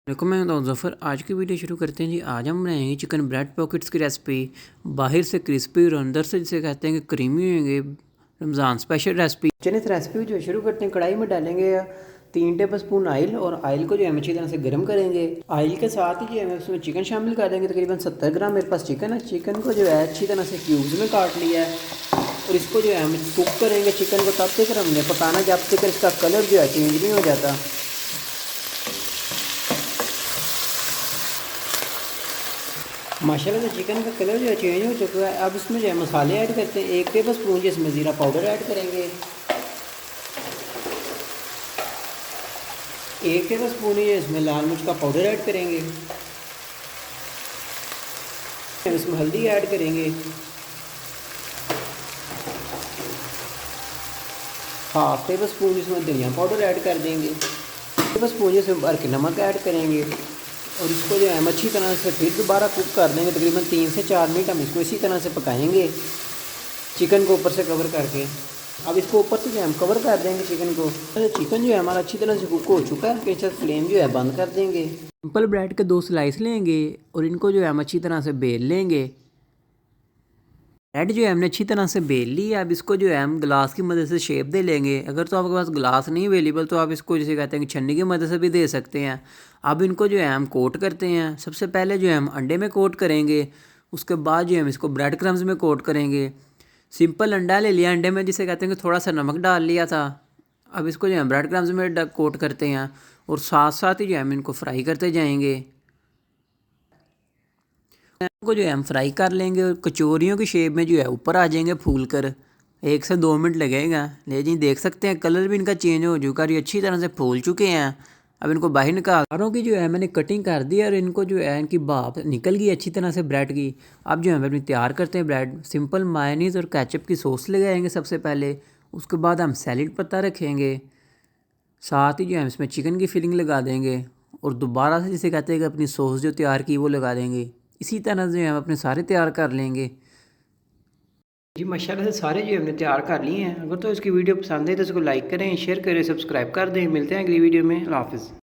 देखो मैं हूं ज़फ़र। आज की वीडियो शुरू करते हैं जी। आज हम बनाएंगे चिकन ब्रेड पॉकेट्स की रेसिपी। बाहर से क्रिस्पी और अंदर से जिसे कहते हैं कि क्रीमी होंगे। Ramzan special recipe. चलिए इस रेसिपी जो है शुरू करते हैं। कढ़ाई में डालेंगे 3 टेबल स्पून ऑयल और ऑयल को जो है अच्छी तरह से गर्म करेंगे। ऑयल के साथ ही जो है उसमें चिकन शामिल कर देंगे। तकरीबन 70 ग्राम मेरे पास चिकन है। चिकन को जो है अच्छी तरह से क्यूब्स में काट लिया है और इसको जो है हम कुक करेंगे। चिकन को तब तक हमने पकाना जब तक इसका कलर जो है चेंज नहीं हो जाता। माशाल्लाह से चिकन का कलर जो है चेंज हो चुका है। अब इसमें जो है मसाले ऐड करते हैं। 1 टेबल स्पून जिसमें ज़ीरा पाउडर ऐड करेंगे। 1 टेबल स्पून ही इसमें लाल मिर्च का पाउडर ऐड करेंगे। इसमें हल्दी ऐड करेंगे। 1/2 टेबल स्पून इसमें धनिया पाउडर ऐड कर देंगे। 1 टेबल स्पून इसमें भर के नमक ऐड करेंगे और इसको जो है हम अच्छी तरह से फिर दोबारा कुक कर देंगे। तकरीबन 3 से 4 मिनट हम इसको इसी तरह से पकाएंगे चिकन को ऊपर से कवर करके। अब इसको ऊपर से जो है हम कवर कर देंगे चिकन को। चिकन जो है हमारा अच्छी तरह से कुक हो चुका है। इसके साथ फ्लेम जो है बंद कर देंगे। सिंपल ब्रेड के 2 स्लाइस लेंगे और इनको जो है हम अच्छी तरह से बेल लेंगे। ब्रेड जो है हमने अच्छी तरह से बेल ली है। अब इसको जो है हम ग्लास की मदद से शेप दे लेंगे। अगर तो आपके पास ग्लास नहीं अवेलेबल तो आप इसको जिसे कहते हैं कि छन्नी की मदद से भी दे सकते हैं। अब इनको जो है हम कोट करते हैं। सबसे पहले जो है हम अंडे में कोट करेंगे। उसके बाद जो है हम इसको ब्रेड क्रम्स में कोट करेंगे। सिंपल अंडा ले लिया। अंडे में जिसे कहते हैं कि थोड़ा सा नमक डाल लिया था। अब इसको जो है ब्रेड क्रम्स में कोट करते हैं और साथ साथ ही जो है हम इनको फ्राई करते जाएंगे। को जो है हम फ्राई कर लेंगे और कचौरियों की शेप में जो है ऊपर आ जाएंगे फूल कर। 1 से 2 मिनट लगेगा। ले जी देख सकते हैं कलर भी इनका चेंज हो चुका है। ये अच्छी तरह से फूल चुके हैं। अब इनको बाहर निकाल चारों की जो है मैंने कटिंग कर दी और इनको जो है इनकी भाप निकल गई अच्छी तरह से ब्रेड की। अब जो है हम अपनी तैयार करते हैं ब्रेड। सिंपल मायोनीज़ और केचप की सॉस लगाएंगे सबसे पहले। उसके बाद हम सैलेड पत्ता रखेंगे। साथ ही जो है इसमें चिकन की फिलिंग लगा देंगे और दोबारा से जिसे कहते हैं कि अपनी सॉस जो तैयार की वो लगा देंगे। इसी तरह से हम अपने सारे तैयार कर लेंगे जी। माशाल्लाह से सारे जो हमने तैयार कर लिए हैं। अगर तो इसकी वीडियो पसंद है तो इसको लाइक करें, शेयर करें, सब्सक्राइब कर दें। मिलते हैं अगली वीडियो में। अल्लाह हाफ़िज़।